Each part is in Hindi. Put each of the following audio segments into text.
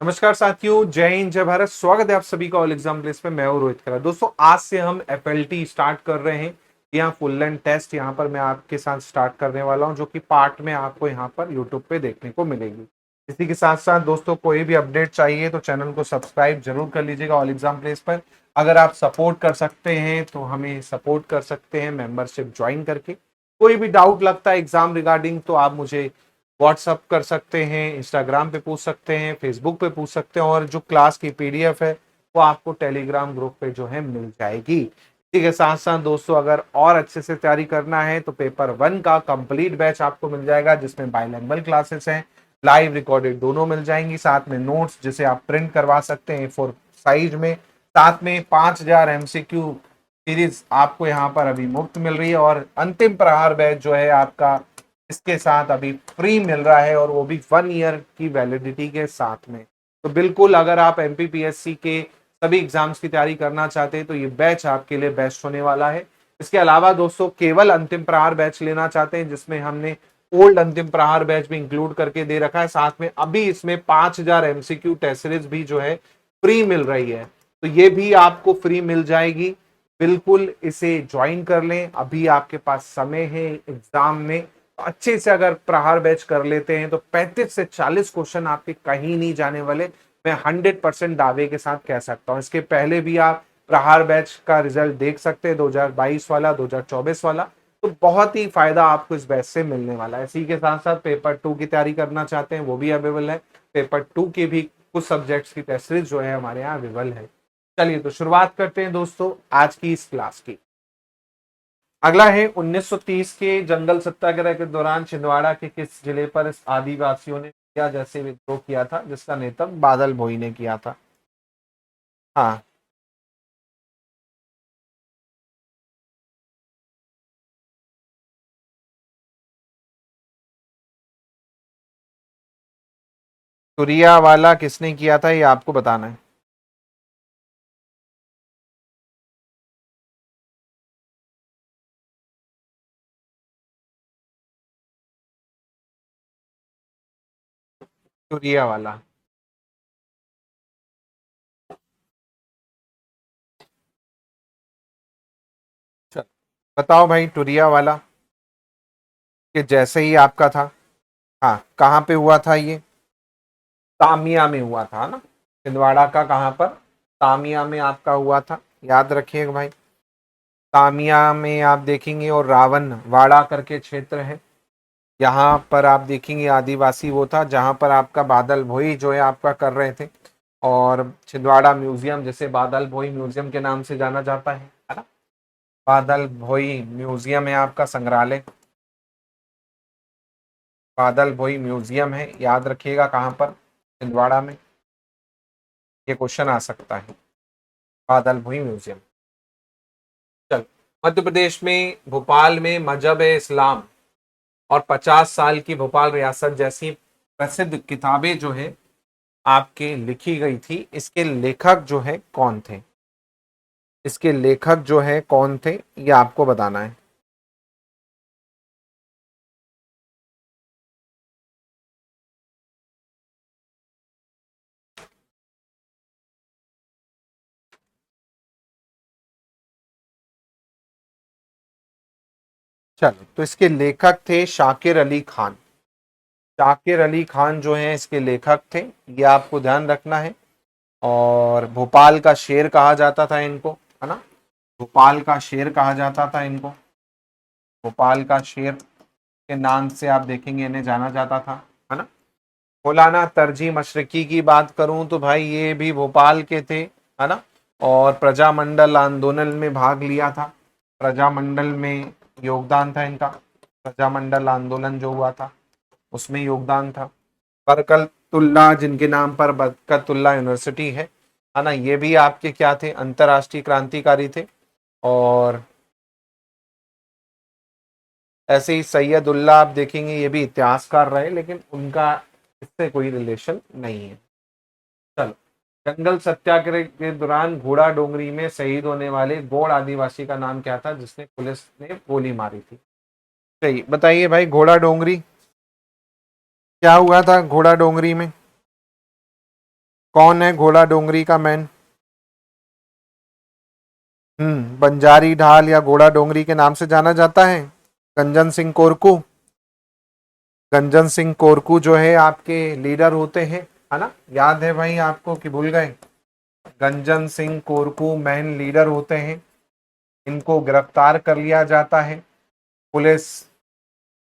नमस्कार साथियों, जय हिंद जय भारत। स्वागत है आप सभी का ऑल एग्जाम प्लेस पे। मैं हूं रोहित खन्ना। दोस्तों, आज से हम एफएलटी स्टार्ट कर रहे हैं। यहाँ फुल लेंथ टेस्ट यहाँ पर मैं आपके साथ स्टार्ट करने वाला हूं, जो कि पार्ट में आपको यहाँ पर यूट्यूब पे देखने को मिलेगी। इसी के साथ साथ दोस्तों, कोई भी अपडेट चाहिए तो चैनल को सब्सक्राइब जरूर कर लीजिएगा ऑल एग्जाम प्लेस पर। अगर आप सपोर्ट कर सकते हैं तो हमें सपोर्ट कर सकते हैं मेंबरशिप ज्वाइन करके। कोई भी डाउट लगता है एग्जाम रिगार्डिंग तो आप मुझे व्हाट्सअप कर सकते हैं, इंस्टाग्राम पे पूछ सकते हैं, फेसबुक पे पूछ सकते हैं, और जो क्लास की पीडीएफ है वो आपको टेलीग्राम ग्रुप पे जो है मिल जाएगी। इसी के साथ साथ दोस्तों, अगर और अच्छे से तैयारी करना है तो पेपर 1 का कंप्लीट बैच आपको मिल जाएगा, जिसमें बाइलिंगुअल क्लासेस हैं, लाइव रिकॉर्डेड दोनों मिल जाएंगी, साथ में नोट्स जिसे आप प्रिंट करवा सकते हैं A4 साइज में। साथ में 5000 एमसीक्यू सीरीज आपको यहाँ पर अभी मुफ्त मिल रही है, और अंतिम प्रहार बैच जो है आपका इसके साथ अभी फ्री मिल रहा है, और वो भी 1 ईयर की वैलिडिटी के साथ में। तो बिल्कुल, अगर आप एमपीपीएससी के सभी एग्जाम्स की तैयारी करना चाहते हैं तो ये बैच आपके लिए बेस्ट होने वाला है। इसके अलावा दोस्तों, केवल अंतिम प्रहार बैच लेना चाहते हैं जिसमें हमने ओल्ड अंतिम प्रहार बैच भी इंक्लूड करके दे रखा है, साथ में अभी इसमें 5000 एमसीक्यू टेस्ट सीरीज भी जो है फ्री मिल रही है, तो ये भी आपको फ्री मिल जाएगी। बिल्कुल इसे ज्वाइन कर लें, अभी आपके पास समय है एग्जाम में। अच्छे से अगर प्रहार बैच कर लेते हैं तो 35 से 40 क्वेश्चन आपके कहीं नहीं जाने वाले। मैं 100% दावे के साथ कह सकता हूं। इसके पहले भी आप प्रहार बैच का रिजल्ट देख सकते हैं, 2022 वाला, 2024 वाला। तो बहुत ही फायदा आपको इस बैच से मिलने वाला है। इसी के साथ साथ पेपर 2 की तैयारी करना चाहते हैं वो भी अवेलेबल है। पेपर 2 के भी कुछ सब्जेक्ट्स की टेस्ट सीरीज जो है हमारे यहाँ अवेलेबल है। चलिए तो शुरुआत करते हैं दोस्तों आज की इस क्लास की। अगला है 1930 के जंगल सत्याग्रह के दौरान छिंदवाड़ा के किस जिले पर इस आदिवासियों ने या जैसे विद्रोह किया था, जिसका नेतृत्व बादल भोई ने किया था। हाँ, तुरिया वाला किसने किया था ये आपको बताना है। तुरिया वाला। चल, बताओ भाई, तुरिया वाला कि जैसे ही आपका था। हाँ, कहाँ पे हुआ था ये? तामिया में हुआ था ना। छिंदवाड़ा का कहाँ पर? तामिया में आपका हुआ था, याद रखिएगा भाई। तामिया में आप देखेंगे, और रावण वाड़ा करके क्षेत्र है, यहाँ पर आप देखेंगे आदिवासी वो था जहाँ पर आपका बादल भोई जो है आपका कर रहे थे। और छिंदवाड़ा म्यूजियम, जिसे बादल भोई म्यूजियम के नाम से जाना जाता है ना। बादल भोई म्यूजियम है आपका संग्रहालय। बादल भोई म्यूजियम है, याद रखिएगा कहाँ पर? छिंदवाड़ा में। ये क्वेश्चन आ सकता है, बादल भोई म्यूजियम। चल, मध्य प्रदेश में भोपाल में मजहब ए इस्लाम और 50 साल की भोपाल रियासत जैसी प्रसिद्ध किताबें जो है आपके लिखी गई थी, इसके लेखक जो है कौन थे? इसके लेखक जो है कौन थे ये आपको बताना है। चलो, तो इसके लेखक थे शाकिर अली खान। शाकिर अली खान जो है इसके लेखक थे, ये आपको ध्यान रखना है। और भोपाल का शेर कहा जाता था इनको, है ना। भोपाल का शेर कहा जाता था इनको। भोपाल का शेर के नाम से आप देखेंगे इन्हें जाना जाता था, है ना। मौलाना तरजी मशरकी की बात करूं तो भाई ये भी भोपाल के थे, है ना। और प्रजामंडल आंदोलन में भाग लिया था। प्रजामंडल में योगदान था इनका। प्रजामंडल आंदोलन जो हुआ था उसमें योगदान था। बरकतुल्लाह, जिनके नाम पर बरकतुल्लाह यूनिवर्सिटी है ना, ये भी आपके क्या थे? अंतरराष्ट्रीय क्रांतिकारी थे। और ऐसे ही सैयदुल्लाह आप देखेंगे, ये भी इतिहासकार रहे, लेकिन उनका इससे कोई रिलेशन नहीं है। चलो, जंगल सत्याग्रह के दौरान घोड़ा डोंगरी में शहीद होने वाले गौड़ आदिवासी का नाम क्या था जिसने पुलिस ने गोली मारी थी? सही बताइए भाई, घोड़ा डोंगरी क्या हुआ था घोड़ा डोंगरी में? कौन है घोड़ा डोंगरी का मैन? बंजारी ढाल या घोड़ा डोंगरी के नाम से जाना जाता है। गंजन सिंह कोरकू। गंजन सिंह कोरकू जो है आपके लीडर होते हैं, है ना? याद है भाई आपको कि भूल गए? गंजन सिंह कोरकू मैन लीडर होते हैं। इनको गिरफ्तार कर लिया जाता है, पुलिस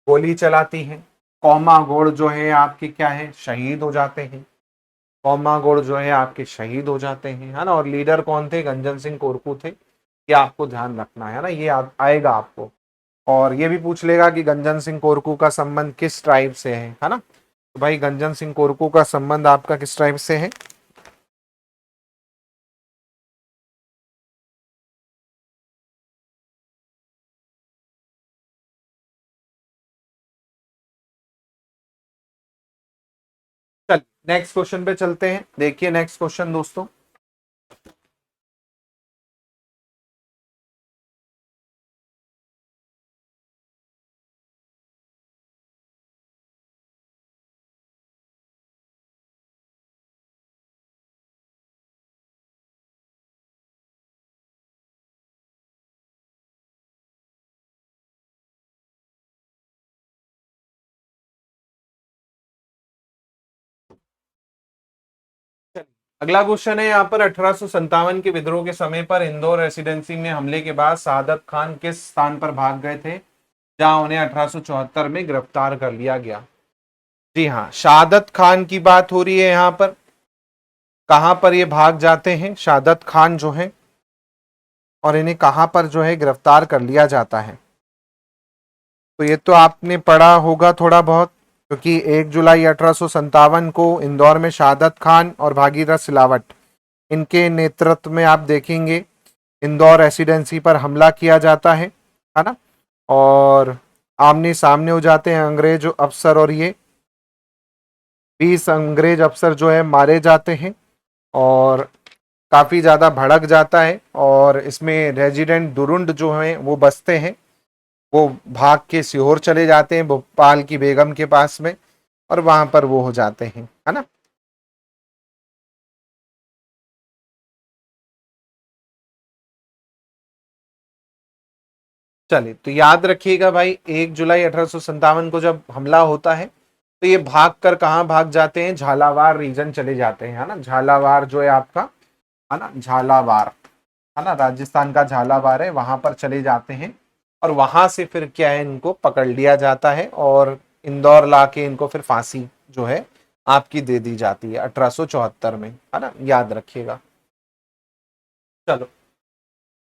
गोली चलाती है। कौमागोड़ जो है आपके क्या है, शहीद हो जाते हैं। कौमागोड़ जो है आपके शहीद हो जाते हैं, है ना? और लीडर कौन थे? गंजन सिंह कोरकू थे। ये आपको ध्यान रखना है ना, ये आएगा आपको। और ये भी पूछ लेगा कि गंजन सिंह कोरकू का संबंध किस ट्राइब से है ना? तो भाई गंजन सिंह कोरकू का संबंध आपका किस ट्राइब से है? चल नेक्स्ट क्वेश्चन पे चलते हैं। देखिए नेक्स्ट क्वेश्चन दोस्तों, अगला क्वेश्चन है यहाँ पर 1857 के विद्रोह के समय पर इंदौर रेसिडेंसी में हमले के बाद सादत खान किस स्थान पर भाग गए थे, जहां उन्हें 1874 में गिरफ्तार कर लिया गया? जी हाँ, शहादत खान की बात हो रही है यहाँ पर। कहां पर ये भाग जाते हैं शहादत खान जो है, और इन्हें कहां पर जो है गिरफ्तार कर लिया जाता है? तो ये तो आपने पढ़ा होगा थोड़ा बहुत, क्योंकि 1 जुलाई 1857 को इंदौर में शहादत खान और भागीरथ सिलावट, इनके नेतृत्व में आप देखेंगे इंदौर रेसिडेंसी पर हमला किया जाता है ना? और आमने सामने हो जाते हैं अंग्रेज अफसर, और ये 20 अंग्रेज अफसर जो है मारे जाते हैं, और काफ़ी ज़्यादा भड़क जाता है। और इसमें रेजिडेंट दुरुंड जो हैं वो बसते हैं, वो भाग के सीहोर चले जाते हैं भोपाल की बेगम के पास में, और वहां पर वो हो जाते हैं, है ना? चलिए तो याद रखिएगा भाई, 1 जुलाई 1857 को जब हमला होता है तो ये भाग कर कहाँ भाग जाते हैं? झालावाड़ रीजन चले जाते हैं, है ना? झालावाड़ जो है आपका, है ना? झालावाड़, है ना? राजस्थान का झालावाड़ है, वहां पर चले जाते हैं। और वहां से फिर क्या है, इनको पकड़ लिया जाता है और इंदौर लाके इनको फिर फांसी जो है आपकी दे दी जाती है 1874 में, है ना? याद रखिएगा। चलो,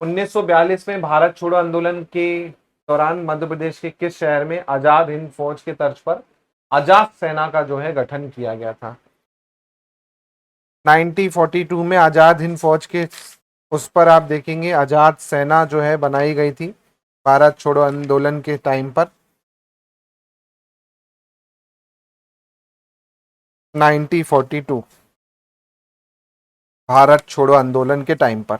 1942 में भारत छोड़ो आंदोलन के दौरान मध्य प्रदेश के किस शहर में आजाद हिंद फौज के तर्ज पर आजाद सेना का जो है गठन किया गया था? 1942 में आजाद हिंद फौज के उस पर आप देखेंगे आजाद सेना जो है बनाई गई थी भारत छोड़ो आंदोलन के टाइम पर। 1942 भारत छोड़ो आंदोलन के टाइम पर।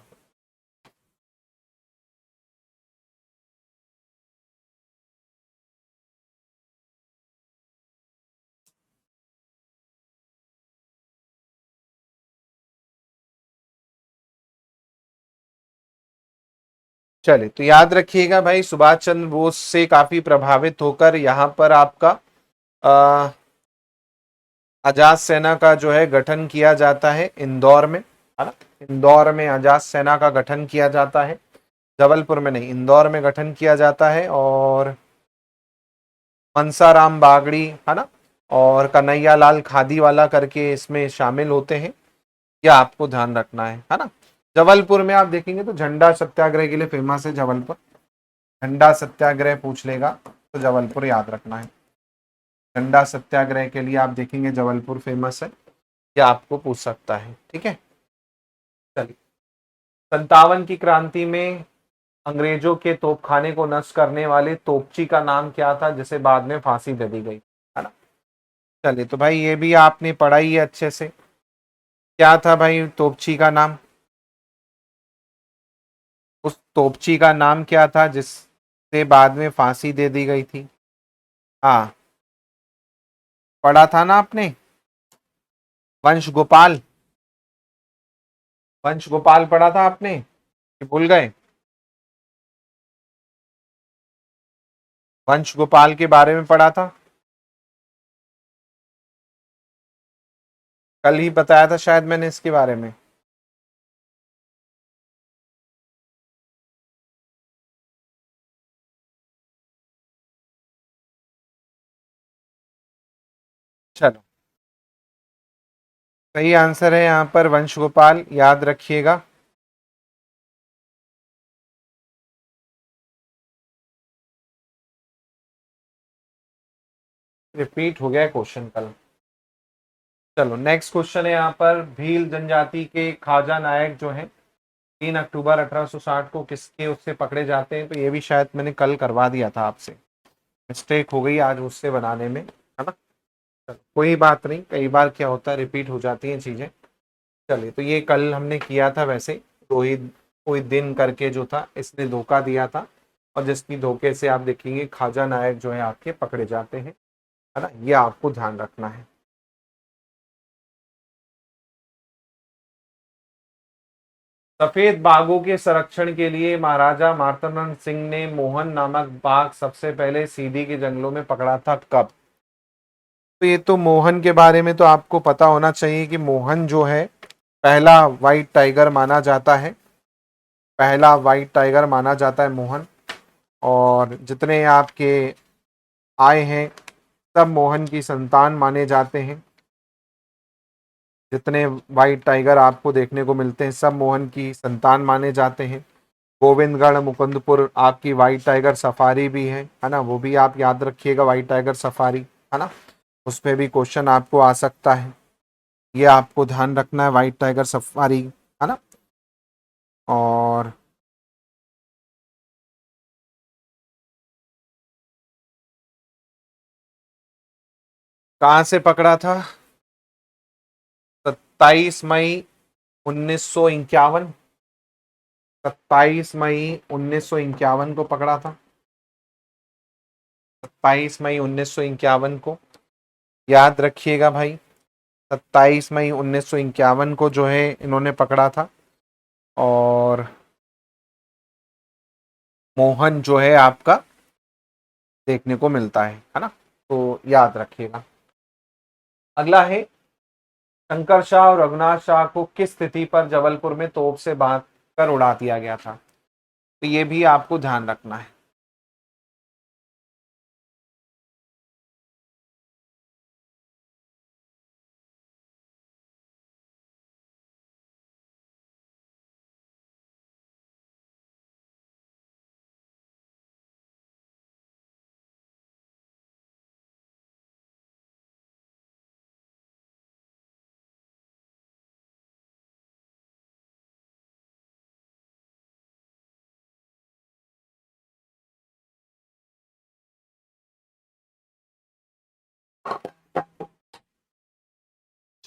चलिए तो याद रखिएगा भाई, सुभाष चंद्र बोस से काफी प्रभावित होकर यहाँ पर आपका आजाद सेना का जो है गठन किया जाता है इंदौर में, है ना? इंदौर में आजाद सेना का गठन किया जाता है, जबलपुर में नहीं, इंदौर में गठन किया जाता है। और मनसाराम बागड़ी, है ना? और कन्हैया लाल खादीवाला करके इसमें शामिल होते हैं। यह आपको ध्यान रखना है ना? जबलपुर में आप देखेंगे तो झंडा सत्याग्रह के लिए फेमस है जबलपुर। झंडा सत्याग्रह पूछ लेगा तो जबलपुर याद रखना है। झंडा सत्याग्रह के लिए आप देखेंगे जबलपुर फेमस है, या आपको पूछ सकता है, ठीक है? चलिए, 57 की क्रांति में अंग्रेजों के तोपखाने को नष्ट करने वाले तोपची का नाम क्या था, जिसे बाद में फांसी दे दी गई, है ना? चलिए तो भाई ये भी आपने पढ़ा ही है अच्छे से। क्या था भाई तोपची का नाम? उस तोपची का नाम क्या था जिससे बाद में फांसी दे दी गई थी? हाँ, पढ़ा था ना आपने, वंश गोपाल। वंश गोपाल पढ़ा था आपने कि भूल गए? वंश गोपाल के बारे में पढ़ा था, कल ही बताया था शायद मैंने इसके बारे में। चलो, सही आंसर है यहाँ पर वंश गोपाल, याद रखिएगा। रिपीट हो गया क्वेश्चन कल। चलो नेक्स्ट क्वेश्चन है यहाँ पर, भील जनजाति के खाजा नायक जो है 3 अक्टूबर 1860 को किसके उससे पकड़े जाते हैं? तो ये भी शायद मैंने कल करवा दिया था आपसे, मिस्टेक हो गई आज उससे बनाने में, है ना। चलो कोई बात नहीं, कई बार क्या होता है रिपीट हो जाती हैं चीजें। चलिए, तो ये कल हमने किया था वैसे। रोहित कोई दिन करके जो था इसने धोखा दिया था, और जिसकी धोखे से आप देखेंगे खाजा नायक जो है आपके पकड़े जाते हैं, है ना, ये आपको ध्यान रखना है। सफेद बाघों के संरक्षण के लिए महाराजा मार्तंड सिंह ने मोहन नामक बाघ सबसे पहले सीधी के जंगलों में पकड़ा था, कब? तो ये तो मोहन के बारे में तो आपको पता होना चाहिए कि मोहन जो है पहला व्हाइट टाइगर माना जाता है, पहला व्हाइट टाइगर माना जाता है मोहन। और जितने आपके आए हैं सब मोहन की संतान माने जाते हैं, जितने व्हाइट टाइगर आपको देखने को मिलते हैं सब मोहन की संतान माने जाते हैं। गोविंदगढ़ मुकुंदपुर आपकी व्हाइट टाइगर सफारी भी है ना, वो भी आप याद रखिएगा, व्हाइट टाइगर सफारी, है ना, उस पर भी क्वेश्चन आपको आ सकता है, ये आपको ध्यान रखना है, व्हाइट टाइगर सफारी, है ना। और कहाँ से पकड़ा था? 27 मई 1951, 27 मई 1951 को पकड़ा था, 27 मई 1951 को, याद रखिएगा भाई। 27 मई 1951 को जो है इन्होंने पकड़ा था। और मोहन जो है आपका देखने को मिलता है ना, तो याद रखिएगा। अगला है, शंकर शाह और रघुनाथ शाह को किस स्थिति पर जबलपुर में तोप से बांध कर उड़ा दिया गया था? तो ये भी आपको ध्यान रखना है।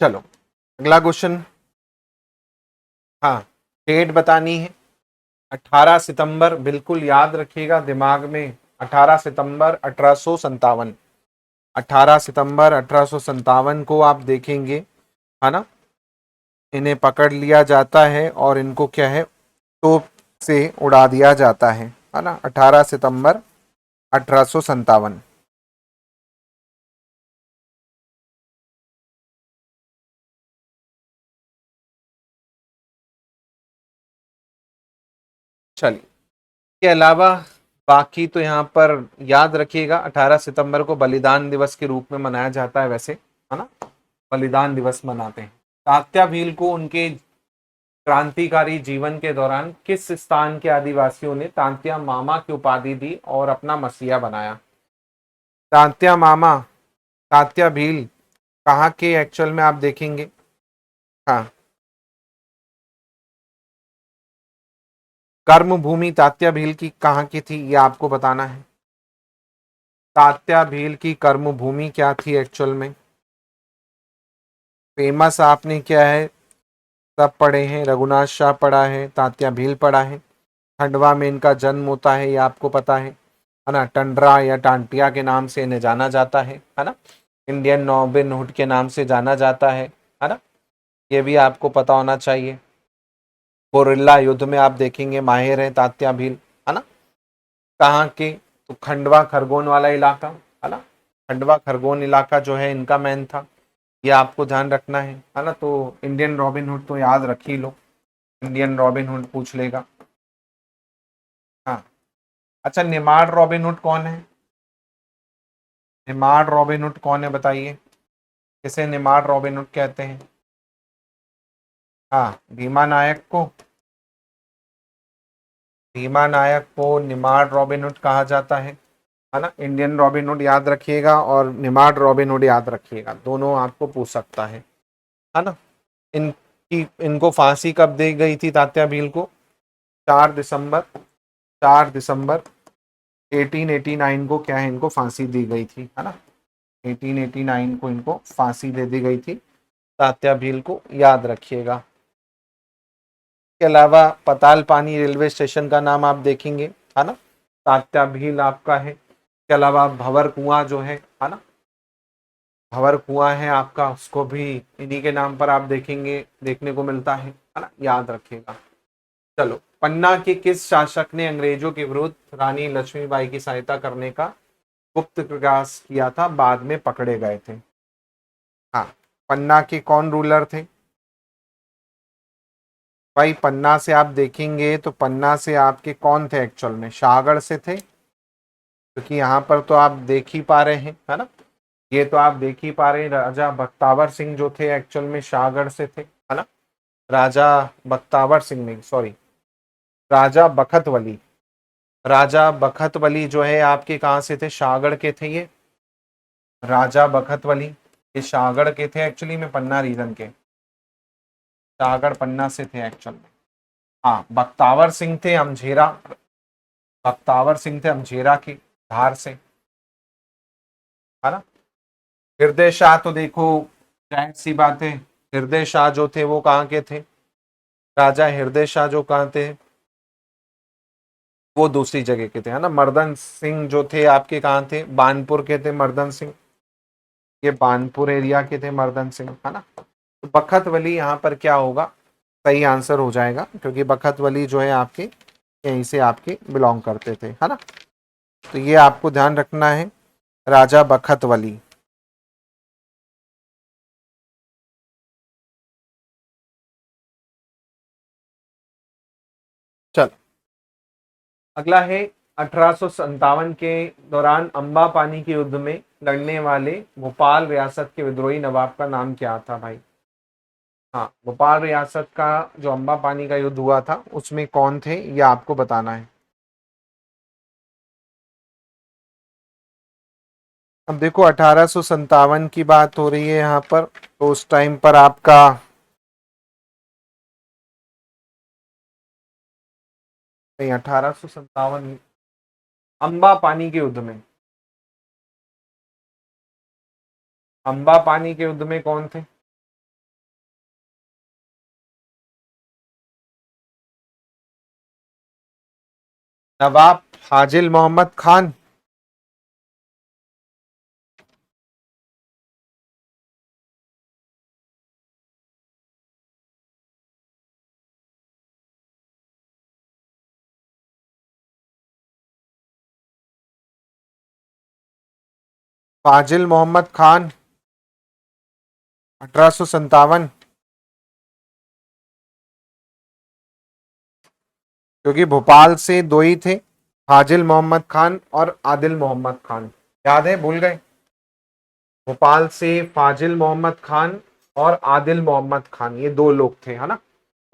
चलो अगला क्वेश्चन, हाँ, डेट बतानी है। 18 सितंबर, बिल्कुल याद रखिएगा दिमाग में, 18 सितंबर 1857, 18 सितंबर 1857 को आप देखेंगे, है ना, इन्हें पकड़ लिया जाता है और इनको क्या है तोप से उड़ा दिया जाता है ना, 18 सितंबर 1857। चलिए, के अलावा बाकी तो यहाँ पर याद रखिएगा, 18 सितंबर को बलिदान दिवस के रूप में मनाया जाता है वैसे, है ना, बलिदान दिवस मनाते हैं। तात्या भील को उनके क्रांतिकारी जीवन के दौरान किस स्थान के आदिवासियों ने तांत्या मामा की उपाधि दी और अपना मसीहा बनाया? तांत्या मामा, तात्या भील कहाँ के एक्चुअल में आप देखेंगे? हाँ, कर्म भूमि तात्या भील की कहाँ की थी ये आपको बताना है। तात्या भील की कर्म भूमि क्या थी एक्चुअल में? फेमस आपने क्या है सब पढ़े हैं, रघुनाथ शाह पढ़ा है, तात्या भील पढ़ा है, खंडवा में इनका जन्म होता है ये आपको पता है ना, टंडरा या टांटिया के नाम से इन्हें जाना जाता है ना, इंडियन नॉर्बिन हुड के नाम से जाना जाता है ना, ये भी आपको पता होना चाहिए। गोरिल्ला युद्ध में आप देखेंगे माहिर है तात्या भील, है ना। कहाँ के, तो खंडवा खरगोन वाला इलाका, है ना। खंडवा खरगोन इलाका जो है इनका मैन था, ये आपको ध्यान रखना है ना। तो इंडियन रॉबिन हुड तो याद रख ही लो, इंडियन रॉबिन हुड पूछ लेगा। हाँ, अच्छा निमाड़ रॉबिन हुड कौन है? निमाड़ रॉबिन हुड कौन है बताइए, किसे निमाड़ रॉबिन हुड कहते हैं? हाँ, भीमा नायक को, भीमा नायक को निमाड़ रॉबिन हुड कहा जाता है ना। इंडियन रॉबिन हुड याद रखिएगा और निमाड़ रॉबिन हुड याद रखिएगा, दोनों आपको पूछ सकता है ना। इनको फांसी कब दी गई थी तात्या भील को? 4 दिसंबर, 4 दिसंबर 1889 को क्या है, इनको फांसी दी गई थी, है ना। 1889 को इनको फांसी दे दी गई थी तात्या भील को, याद रखिएगा। के अलावा पताल पानी रेलवे स्टेशन का नाम आप देखेंगे, है ना, तात्या भील आपका है। के अलावा भंवर कुआं जो है ना, भंवर कुआं है आपका, उसको भी इन्हीं के नाम पर आप देखेंगे, देखने को मिलता है ना, याद रखिएगा। चलो, पन्ना के किस शासक ने अंग्रेजों के विरुद्ध रानी लक्ष्मीबाई की सहायता करने का गुप्त प्रयास किया था, बाद में पकड़े गए थे? हाँ, पन्ना के कौन रूलर थे भाई? पन्ना से आप देखेंगे तो पन्ना से आपके कौन थे एक्चुअल में, शाहगढ़ से थे, क्योंकि यहाँ पर तो आप देख ही पा रहे हैं, है ना। ये तो आप देख ही पा रहे हैं, राजा बख्तावर सिंह जो थे एक्चुअल में शाहगढ़ से थे, है ना। राजा बख्तावर सिंह नहीं, सॉरी, राजा बखतवली, राजा बखतवली जो है आपके कहाँ से थे, शाहगढ़ के थे ये। राजा बखतवली ये शाहगढ़ के थे एक्चुअली में, पन्ना रीजन के, शाहगढ़ पन्ना से थे एक्चुअल में। हाँ, बख्तावर सिंह थे अमझेरा, बख्तावर सिंह थे अमझेरा की धार से, है ना। हृदय शाह तो देखो जाहिर सी बात है, हृदय शाह जो थे वो कहाँ के थे, राजा हृदय शाह जो कहाँ थे, वो दूसरी जगह के थे, है ना। मर्दन सिंह जो थे आपके कहाँ थे, बानपुर के थे मर्दन सिंह, ये बानपुर एरिया के थे मर्दन सिंह, है ना। तो बखत वली यहाँ पर क्या होगा, सही आंसर हो जाएगा, क्योंकि बखत वली जो है आपके यहीं से आपके बिलोंग करते थे, है ना। तो ये आपको ध्यान रखना है, राजा बखत वली। चल, अगला है 1857 के दौरान अंबा पानी के युद्ध में लड़ने वाले भोपाल रियासत के विद्रोही नवाब का नाम क्या था भाई? हाँ, भोपाल रियासत का जो अंबा पानी का युद्ध हुआ था उसमें कौन थे, ये आपको बताना है। अब देखो 1857 की बात हो रही है यहाँ पर, तो उस टाइम पर आपका, नहीं 1857 अंबा पानी के युद्ध में, अंबा पानी के युद्ध में कौन थे? नवाब फाजिल मोहम्मद खान, फाजिल मोहम्मद खान 1857, क्योंकि भोपाल से दो ही थे, फाजिल मोहम्मद खान और आदिल मोहम्मद खान, याद है, भूल गए? भोपाल से फाजिल मोहम्मद खान और आदिल मोहम्मद खान, ये दो लोग थे, है ना।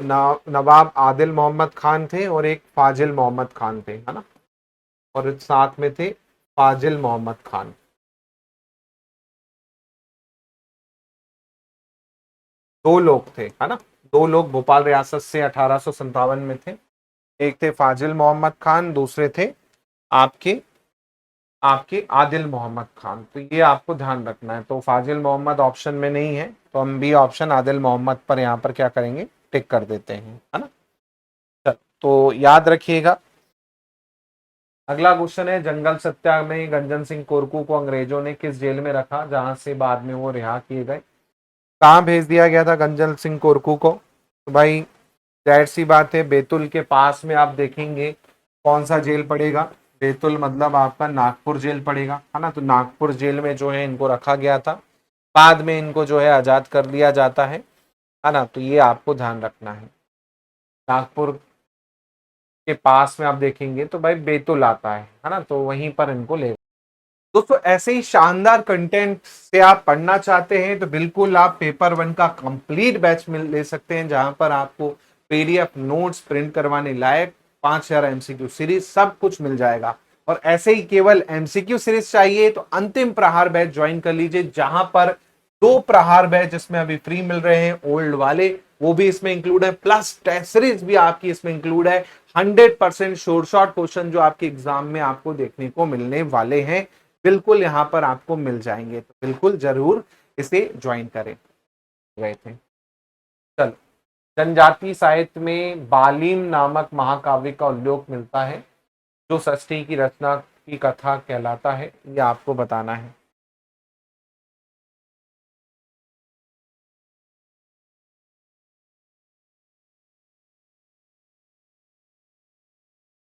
नवाब आदिल मोहम्मद खान थे और एक फाजिल मोहम्मद खान थे, है ना। और साथ में थे फाजिल मोहम्मद खान, दो लोग थे, है ना। दो लोग भोपाल रियासत से 1857 में थे, एक थे फाजिल मोहम्मद खान, दूसरे थे आपके आपके आदिल मोहम्मद खान। तो ये आपको ध्यान रखना है, तो फाजिल मोहम्मद ऑप्शन में नहीं है, तो हम बी ऑप्शन आदिल मोहम्मद पर यहाँ पर क्या करेंगे, टिक कर देते हैं, है ना। चल, तो याद रखिएगा। अगला क्वेश्चन है, जंगल सत्याग्रह में गंजन सिंह कोरकू को अंग्रेजों ने किस जेल में रखा जहां से बाद में वो रिहा किए गए? कहाँ भेज दिया गया था गंजन सिंह कोरकू को? तो भाई जाहिर सी बात है बैतूल के पास में आप देखेंगे कौन सा जेल पड़ेगा, बैतूल मतलब आपका नागपुर जेल पड़ेगा, है ना। तो नागपुर जेल में जो है इनको रखा गया था, बाद में इनको जो है आजाद कर लिया जाता है ना। तो ये आपको ध्यान रखना है। नागपुर के पास में आप देखेंगे तो भाई बैतूल आता है ना, तो वहीं पर इनको ले। दोस्तों ऐसे ही शानदार कंटेंट से आप पढ़ना चाहते हैं तो बिल्कुल आप पेपर वन का कंप्लीट बैच मिल ले सकते हैं, जहां पर आपको पीडीएफ नोट्स प्रिंट करवाने लायक 5000 एमसीक्यू सीरीज सब कुछ मिल जाएगा। और ऐसे ही केवल एमसीक्यू सीरीज चाहिए तो अंतिम प्रहार बैच ज्वाइन कर लीजिए, जहां पर 2 प्रहार बैच जिसमें अभी फ्री मिल रहे हैं ओल्ड वाले, वो भी इसमें इंक्लूड है, प्लस टेस्ट सीरीज भी आपकी इसमें इंक्लूड है। 100% शॉर्ट शॉर्ट क्वेश्चन जो आपके एग्जाम में आपको देखने को मिलने वाले हैं, बिल्कुल यहां पर आपको मिल जाएंगे। तो बिल्कुल जरूर इसे ज्वाइन करें। गए थे, चलो। जनजातीय साहित्य में बालीम नामक महाकाव्य का उल्लेख मिलता है, जो षष्ठी की रचना की कथा कहलाता है, ये आपको बताना है।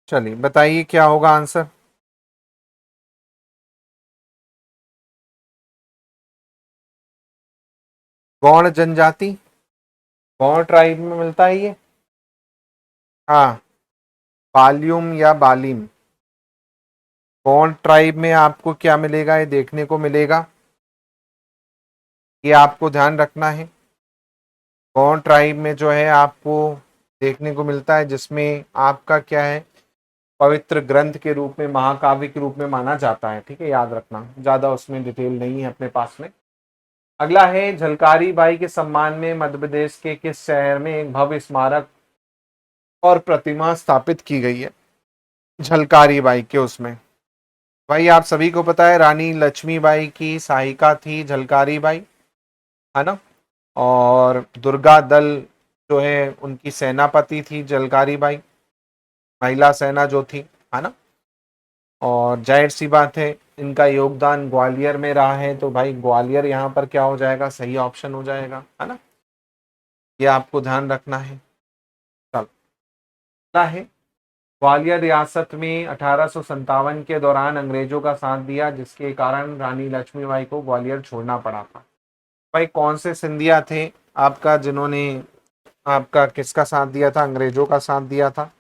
चलिए बताइए क्या होगा आंसर। गौड़ जनजाति, गौड़ ट्राइब में मिलता है ये। हाँ, बाल्यूम या बालीम, गौड़ ट्राइब में आपको क्या मिलेगा, ये देखने को मिलेगा, ये आपको ध्यान रखना है। गौड़ ट्राइब में जो है आपको देखने को मिलता है, जिसमें आपका क्या है, पवित्र ग्रंथ के रूप में, महाकाव्य के रूप में माना जाता है। ठीक है, याद रखना, ज्यादा उसमें डिटेल नहीं है अपने पास में। अगला है झलकारी बाई के सम्मान में मध्य प्रदेश के किस शहर में एक भव्य स्मारक और प्रतिमा स्थापित की गई है। झलकारी बाई के उसमें, भाई आप सभी को पता है रानी लक्ष्मीबाई की सहायिका थी झलकारी बाई, है ना। और दुर्गा दल जो है उनकी सेनापति थी झलकारी बाई, महिला सेना जो थी, है ना। और जाहिर सी बात है इनका योगदान ग्वालियर में रहा है, तो भाई ग्वालियर यहाँ पर क्या हो जाएगा, सही ऑप्शन हो जाएगा, है ना। ये आपको ध्यान रखना है। चलो, अगला है ग्वालियर रियासत में 1857 के दौरान अंग्रेजों का साथ दिया, जिसके कारण रानी लक्ष्मीबाई को ग्वालियर छोड़ना पड़ा था। भाई कौन से सिंधिया थे आपका जिन्होंने आपका किसका साथ दिया था, अंग्रेजों का साथ दिया था।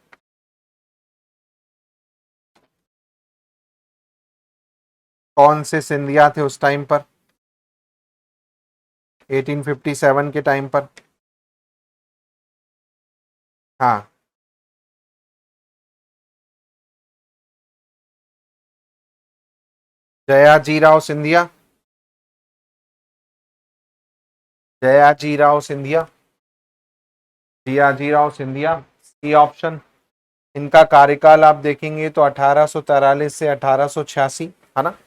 कौन से सिंधिया थे उस टाइम पर, 1857 के टाइम पर। हाँ, जयाजीराव सिंधिया, जयाजीराव सिंधिया, जियाजीराव सिंधिया, सी ऑप्शन। इनका कार्यकाल आप देखेंगे तो 1843 से 1886, है ना।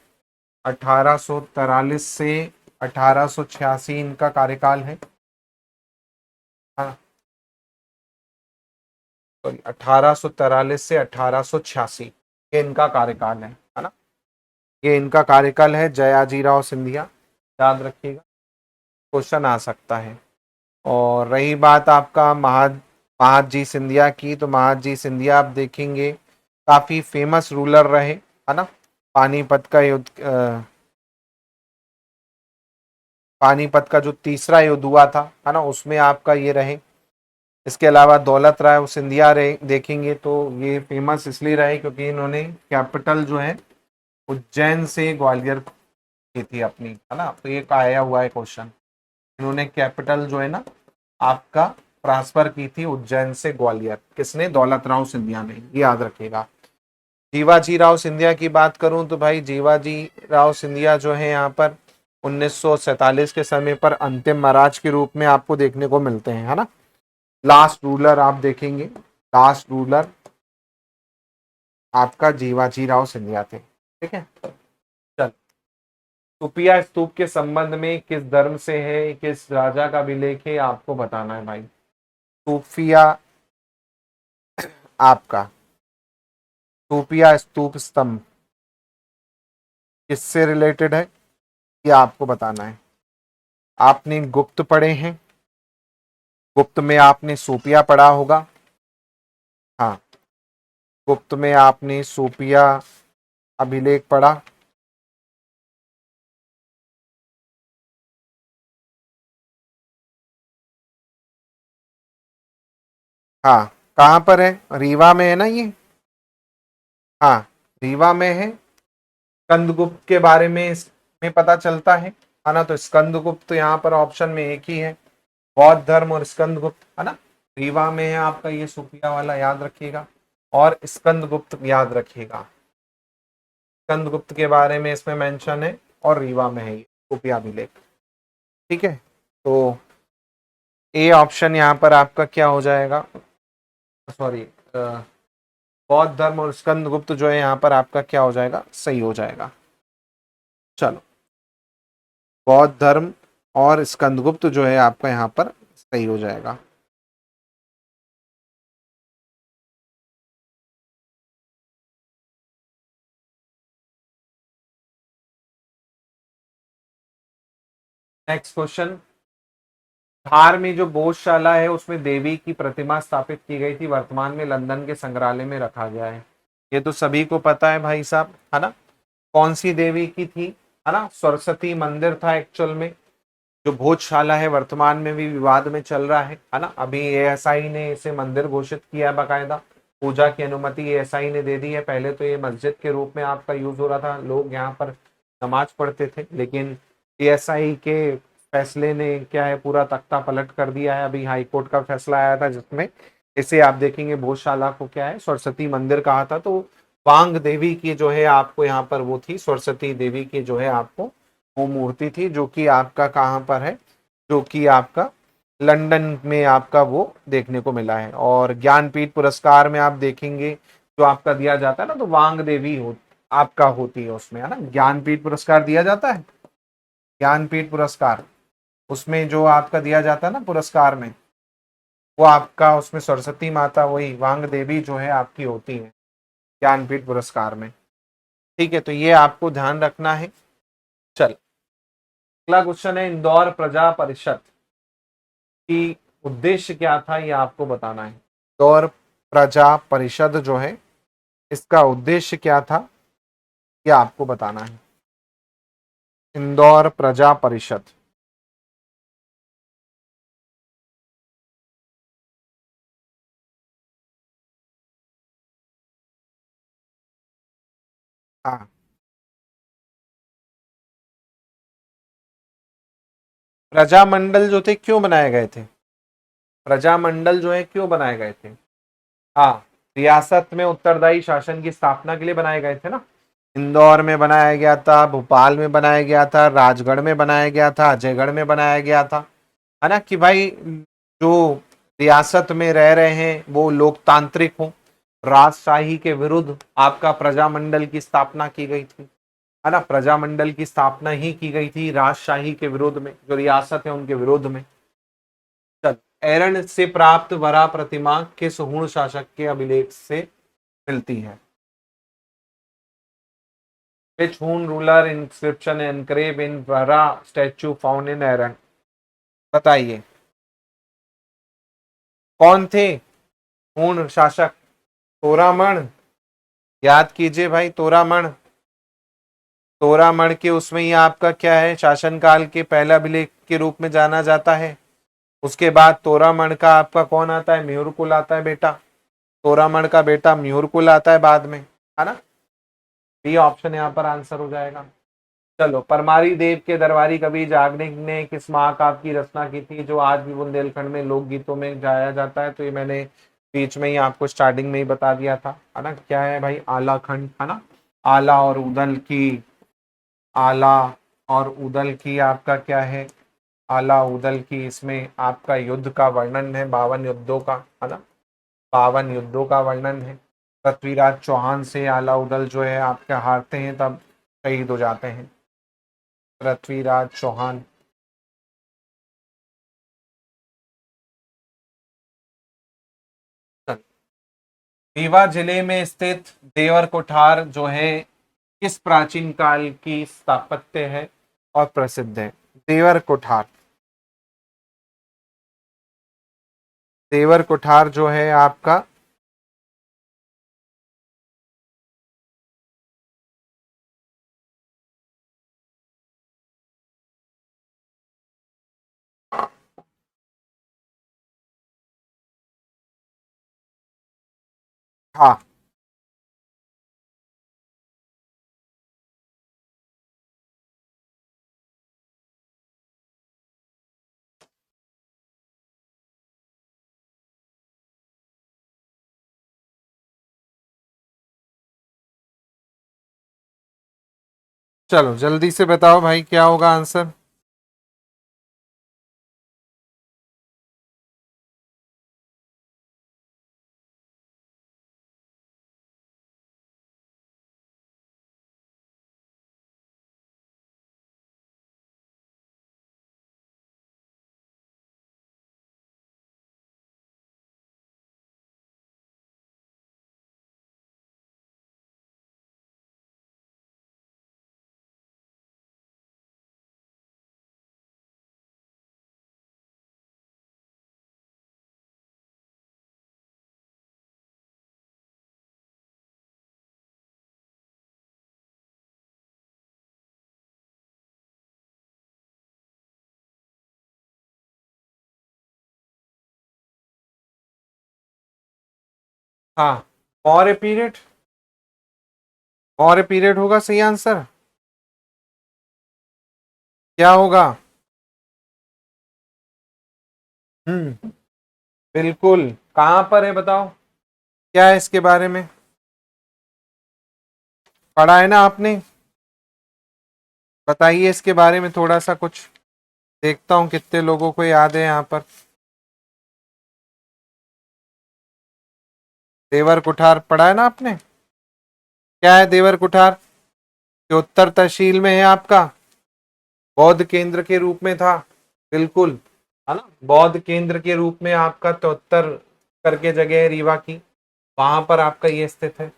1843 से 1886 इनका कार्यकाल है। हाँ, सॉरी, 1843 से 1886 ये इनका कार्यकाल है ना। ये इनका कार्यकाल है जयाजीराव सिंधिया, याद रखिएगा, क्वेश्चन आ सकता है। और रही बात आपका महादजी सिंधिया की, तो महादजी सिंधिया आप देखेंगे काफी फेमस रूलर रहे, है ना। पानीपत का युद्ध, पानीपत का जो तीसरा युद्ध हुआ था, है ना, उसमें आपका ये रहे। इसके अलावा दौलत राय सिंधिया रहे देखेंगे तो ये फेमस इसलिए रहे क्योंकि इन्होंने कैपिटल जो है उज्जैन से ग्वालियर की थी अपनी, है ना। तो ये आया हुआ है क्वेश्चन, इन्होंने कैपिटल जो है ना आपका ट्रांसफर की थी उज्जैन से ग्वालियर, किसने, दौलत राव सिंधिया ने, ये याद रखिएगा। जीवाजी राव सिंधिया की बात करूं तो भाई जीवाजी राव सिंधिया जो है यहाँ पर 1947 के समय पर अंतिम महाराज के रूप में आपको देखने को मिलते हैं, है ना। लास्ट रूलर आप देखेंगे, लास्ट रूलर आपका जीवाजी राव सिंधिया थे। ठीक है, चल। सुपिया स्तूप के संबंध में किस धर्म से है, किस राजा का अभिलेख है, आपको बताना है भाई। सूफिया, आपका सूफिया स्तूप स्तंभ किससे रिलेटेड है, ये आपको बताना है। आपने गुप्त पढ़े हैं, गुप्त में आपने सूपिया पढ़ा होगा। हाँ, गुप्त में आपने सूपिया अभिलेख पढ़ा। हाँ, कहाँ पर है? रीवा में है ना ये? हाँ, रीवा में है। स्कंदगुप्त के बारे में इसमें पता चलता है ना? तो स्कंदगुप्त तो यहाँ पर ऑप्शन में एक ही है, बौद्ध धर्म और स्कंदगुप्त, है ना? रीवा में है आपका ये सुफिया वाला, याद रखिएगा। और स्कंदगुप्त याद रखिएगा, स्कंदगुप्त के बारे में इसमें मेंशन है और रीवा में है ये सुफिया अभिलेख। ठीक है, तो ए ऑप्शन यहाँ पर आपका क्या हो जाएगा? सॉरी, बौद्ध धर्म और स्कंदगुप्त जो है यहाँ पर आपका क्या हो जाएगा? सही हो जाएगा। चलो, बौद्ध धर्म और स्कंदगुप्त जो है आपका यहाँ पर सही हो जाएगा। नेक्स्ट क्वेश्चन, धार में जो बोधशाला है उसमें देवी की प्रतिमा स्थापित की गई थी, वर्तमान में लंदन के संग्रहालय में रखा गया है। ये तो सभी को पता है भाई साहब, है ना? कौन सी देवी की थी? है ना, सरस्वती मंदिर था एक्चुअल में। जो भोजशाला है वर्तमान में भी विवाद में चल रहा है ना? अभी एएसआई ने इसे मंदिर घोषित किया है, बाकायदा पूजा की अनुमति एएसआई ने दे दी है। पहले तो ये मस्जिद के रूप में आपका यूज हो रहा था, लोग यहाँ पर नमाज पढ़ते थे, लेकिन एएसआई के फैसले ने क्या है, पूरा तख्ता पलट कर दिया है। अभी हाईकोर्ट का फैसला आया था जिसमें इसे आप देखेंगे भोजशाला को क्या है, सरस्वती मंदिर कहा था। तो वांग देवी की जो है आपको यहाँ पर वो थी, सरस्वती देवी की जो है आपको वो मूर्ति थी, जो कि आपका कहाँ पर है, जो कि आपका लंदन में आपका वो देखने को मिला है। और ज्ञानपीठ पुरस्कार में आप देखेंगे जो आपका दिया जाता है ना, तो वांग देवी आपका होती है उसमें, है ना? ज्ञानपीठ पुरस्कार दिया जाता है, ज्ञानपीठ पुरस्कार, उसमें जो आपका दिया जाता है ना पुरस्कार में, वो आपका उसमें सरस्वती माता वही वांग देवी जो है आपकी होती है ज्ञानपीठ पुरस्कार में। ठीक है, तो ये आपको ध्यान रखना है। चल, अगला क्वेश्चन है, इंदौर प्रजा परिषद की उद्देश्य क्या था, ये आपको बताना है। इंदौर प्रजा परिषद जो है इसका उद्देश्य क्या था, ये आपको बताना है। इंदौर प्रजा परिषद। हाँ, प्रजामंडल जो थे क्यों बनाए गए थे? प्रजामंडल जो है क्यों बनाए गए थे? हाँ, रियासत में उत्तरदायी शासन की स्थापना के लिए बनाए गए थे ना। इंदौर में बनाया गया था, भोपाल में बनाया गया था, राजगढ़ में बनाया गया था, अजयगढ़ में बनाया गया था, है ना? कि भाई जो रियासत में रह रहे हैं वो लोकतांत्रिक हो, राजशाही के विरुद्ध आपका प्रजामंडल की स्थापना की गई थी, है ना? प्रजामंडल की स्थापना ही की गई थी राजशाही के विरोध में, जो रियासत है उनके विरोध में। चल, एरन से प्राप्त वरा प्रतिमा किस हूण शासक के अभिलेख से मिलती है? Which Hun ruler inscription engraved in Vara statue found in Aaron? बताइए, कौन थे हूण शासक? तोरामण, याद कीजिए भाई, तोरामण। तोरामण के उसमें ही आपका क्या है, शासनकाल के पहला अभिलेख के रूप में जाना जाता है। उसके बाद तोरामण का आपका कौन आता है? म्यूरकुल आता है बेटा। तोरामण का बेटा म्यूरकुल आता है बाद में, है ना? बी ऑप्शन यहाँ पर आंसर हो जाएगा। चलो, परमारी देव के दरबारी कवि जागनिक ने किस महाकाव्य की रचना की थी, जो आज भी बुंदेलखंड में लोकगीतों में गाया जाता है? तो ये मैंने बीच में ही आपको स्टार्टिंग में ही बता दिया था, है ना? क्या है भाई? आला खंड, है ना? आला और उदल की, आला और उदल की आपका क्या है? आला उदल की, इसमें आपका युद्ध का वर्णन है, 52 युद्धों का, है ना? 52 युद्धों का वर्णन है। पृथ्वीराज चौहान से आला उदल जो है आपके हारते हैं, तब शहीद हो जाते हैं पृथ्वीराज चौहान। रीवा जिले में स्थित देवर कोठार जो है किस प्राचीन काल की स्थापत्य है और प्रसिद्ध है? देवर कोठार। देवर कुठार जो है आपका हाँ। चलो जल्दी से बताओ भाई क्या होगा आंसर। हाँ, मौर्य पीरियड। मौर्य पीरियड होगा सही आंसर। क्या होगा? हम्म, बिल्कुल। कहाँ पर है बताओ, क्या है इसके बारे में? पढ़ा है ना आपने? बताइए इसके बारे में थोड़ा सा कुछ, देखता हूँ कितने लोगों को याद है यहाँ पर। देवर कुठार पढ़ा है ना आपने? क्या है देवर कुठार? जो उत्तर तहसील में है आपका, बौद्ध केंद्र के रूप में था। बिल्कुल, है ना, बौद्ध केंद्र के रूप में आपका चौहत्तर करके जगह है रीवा की, वहां पर आपका ये स्थित है।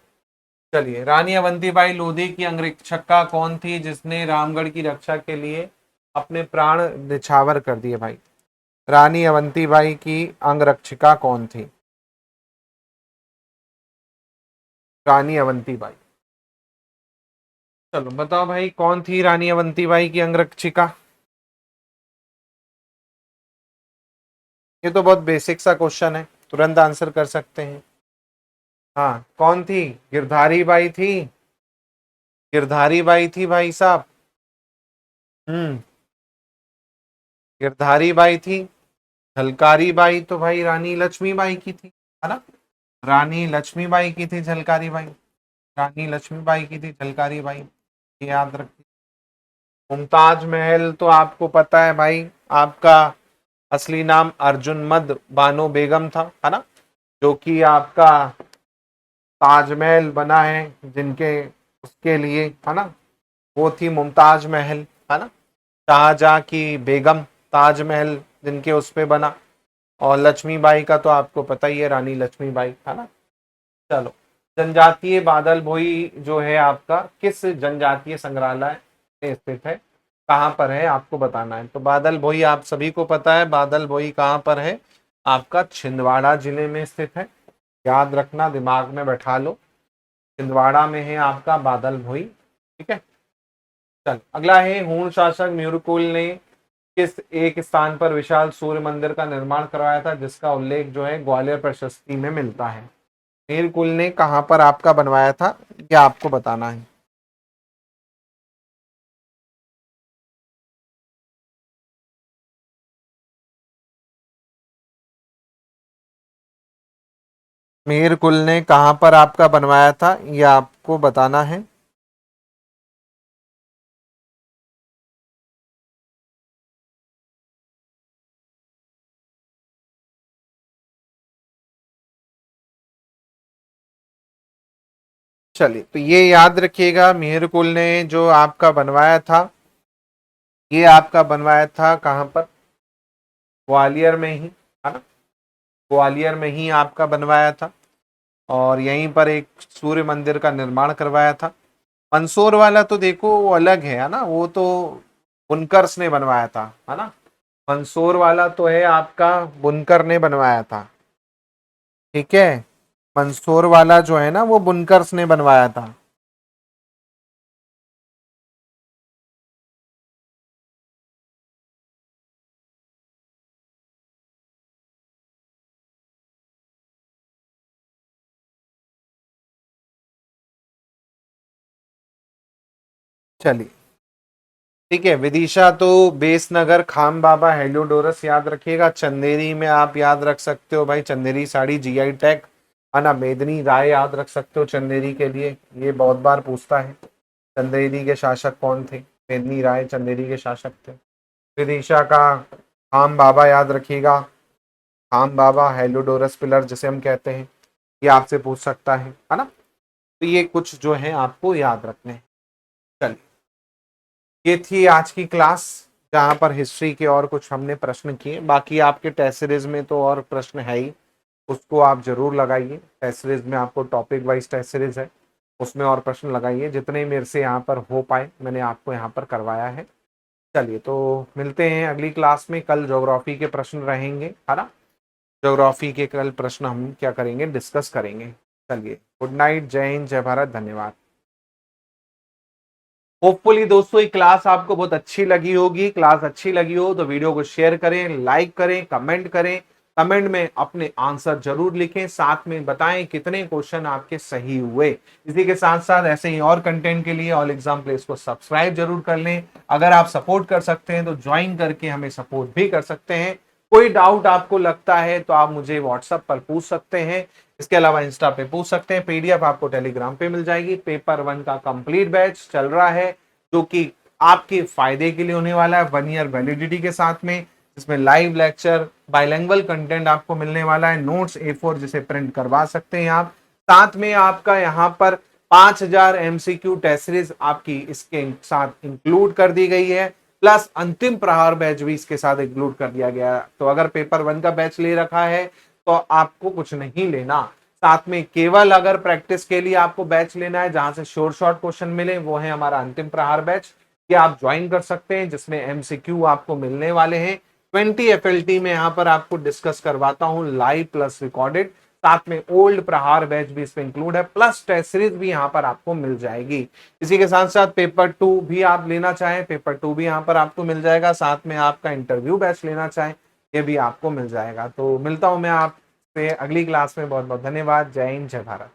चलिए, रानी अवंतीबाई लोधी की अंगरक्षिका कौन थी जिसने रामगढ़ की रक्षा के लिए अपने प्राण न्यौछावर कर दिए भाई? रानी अवंतीबाई की अंगरक्षिका कौन थी? रानी अवंतीबाई। चलो बताओ भाई, कौन थी रानी अवंतीबाई की अंगरक्षिका? ये तो बहुत बेसिक सा क्वेश्चन है, तुरंत आंसर कर सकते हैं। हाँ, कौन थी? गिरधारी बाई थी। गिरधारी बाई थी भाई साहब। हम्म, गिरधारी बाई थी। झलकारी बाई तो भाई रानी लक्ष्मीबाई की थी, है ना। रानी लक्ष्मीबाई की थी झलकारी बाई। रानी लक्ष्मीबाई की थी झलकारी बाई, ये याद रखिए। मुमताज महल तो आपको पता है भाई, आपका असली नाम अर्जुन बानो बेगम था, है ना, जो कि आपका ताजमहल बना है जिनके, उसके लिए, है ना, वो थी मुमताज महल, है ना, शाहजहां की बेगम, ताजमहल जिनके उस पे बना। और लक्ष्मीबाई का तो आपको पता ही है, रानी लक्ष्मीबाई, है ना। चलो, जनजातीय बादल भोई जो है आपका किस जनजातीय संग्रहालय में स्थित है? कहाँ पर है आपको बताना है। तो बादल भोई आप सभी को पता है, बादल भोई कहाँ पर है? आपका छिंदवाड़ा जिले में स्थित है। याद रखना, दिमाग में बैठा लो, छिंदवाड़ा में है आपका बादल भोई। ठीक है। चल, अगला है, हूण शासक म्यूरकुल ने किस एक स्थान पर विशाल सूर्य मंदिर का निर्माण करवाया था जिसका उल्लेख जो है ग्वालियर प्रशस्ति में मिलता है? मीरकुल ने कहां पर आपका बनवाया था, यह आपको बताना है। मीरकुल ने कहां पर आपका बनवाया था, यह आपको बताना है। चलिए, तो ये याद रखिएगा, मीरकुल ने जो आपका बनवाया था, ये आपका बनवाया था कहां पर? ग्वालियर में ही, है ना, ग्वालियर में ही आपका बनवाया था। और यहीं पर एक सूर्य मंदिर का निर्माण करवाया था। मंदसौर वाला तो देखो वो अलग है ना, वो तो बुनकर्स ने बनवाया था, है ना। मंदसौर वाला तो है आपका बुनकर ने बनवाया था। ठीक है, मंदसौर वाला जो है ना वो बुनकर्स ने बनवाया था। चलिए ठीक है, विदिशा तो बेस नगर, खाम बाबा, हेलियोडोरस याद रखिएगा। चंदेरी में आप याद रख सकते हो भाई, चंदेरी साड़ी जीआई टैग, है ना। मेदनी राय याद रख सकते हो चंदेरी के लिए, ये बहुत बार पूछता है। चंदेरी के शासक कौन थे? मेदनी राय चंदेरी के शासक थे। विदिशा का खाम बाबा याद रखिएगा, खाम बाबा हेलियोडोरस पिलर जिसे हम कहते हैं, ये आपसे पूछ सकता है ना। तो ये कुछ जो है आपको याद रखने हैं। चलिए, ये थी आज की क्लास, जहां पर हिस्ट्री के और कुछ हमने प्रश्न किए। बाकी आपके टेस्ट सीरीज में तो और प्रश्न है ही, उसको आप जरूर लगाइए। टेस्ट सीरीज में आपको टॉपिक वाइज टेस्ट सीरीज है, उसमें और प्रश्न लगाइए जितने मेरे से यहाँ पर हो पाए, मैंने आपको यहाँ पर करवाया है। चलिए, तो मिलते हैं अगली क्लास में। कल ज्योग्राफी के प्रश्न रहेंगे, है ना। ज्योग्राफी के कल प्रश्न हम क्या करेंगे, डिस्कस करेंगे। चलिए, गुड नाइट, जय हिंद, जय भारत, धन्यवाद। होपफुली दोस्तों ये क्लास आपको बहुत अच्छी लगी होगी। क्लास अच्छी लगी हो तो वीडियो को शेयर करें, लाइक करें, कमेंट करें। कमेंट में अपने आंसर जरूर लिखें, साथ में बताएं कितने क्वेश्चन आपके सही हुए। इसी के साथ साथ ऐसे ही और कंटेंट के लिए ऑल एग्जाम प्लेस को सब्सक्राइब जरूर कर लें। अगर आप सपोर्ट कर सकते हैं तो ज्वाइन करके हमें सपोर्ट भी कर सकते हैं। कोई डाउट आपको लगता है तो आप मुझे व्हाट्सएप पर पूछ सकते हैं। इसके अलावा इंस्टा पे पूछ सकते हैं। पीडीएफ आपको टेलीग्राम पे मिल जाएगी। पेपर 1 का कंप्लीट बैच चल रहा है, जो कि आपके फायदे के लिए होने वाला है, 1 ईयर वैलिडिटी के साथ में, जिसमें लाइव लेक्चर, बाइलिंगुअल कंटेंट आपको मिलने वाला है, नोट्स A4 जिसे प्रिंट करवा सकते हैं आप। साथ में आपका यहाँ पर 5000 MCQ टेस्ट सीरीज आपकी इसके साथ इंक्लूड कर दी गई है, प्लस अंतिम प्रहार बैच भी इसके साथ इंक्लूड कर दिया गया है। तो अगर पेपर 1 का बैच ले रखा है तो आपको कुछ नहीं लेना। साथ में केवल अगर प्रैक्टिस के लिए आपको बैच लेना है, जहां से शॉर्ट शॉर्ट क्वेश्चन मिले, वो है हमारा अंतिम प्रहार बैच, ये आप ज्वाइन कर सकते हैं, जिसमें MCQ आपको मिलने वाले हैं। 20 FLT में यहाँ पर आपको डिस्कस करवाता हूँ, लाइव प्लस रिकॉर्डेड। साथ में ओल्ड प्रहार बैच भी इसमें इंक्लूड है, प्लस टेस्ट सीरीज भी यहाँ पर आपको मिल जाएगी। इसी के साथ साथ पेपर 2 भी आप लेना चाहें, पेपर 2 भी यहाँ पर आपको मिल जाएगा। साथ में आपका इंटरव्यू बैच लेना चाहें, ये भी आपको मिल जाएगा। तो मिलता हूं मैं आपसे अगली क्लास में। बहुत बहुत धन्यवाद। जय हिंद, जय भारत।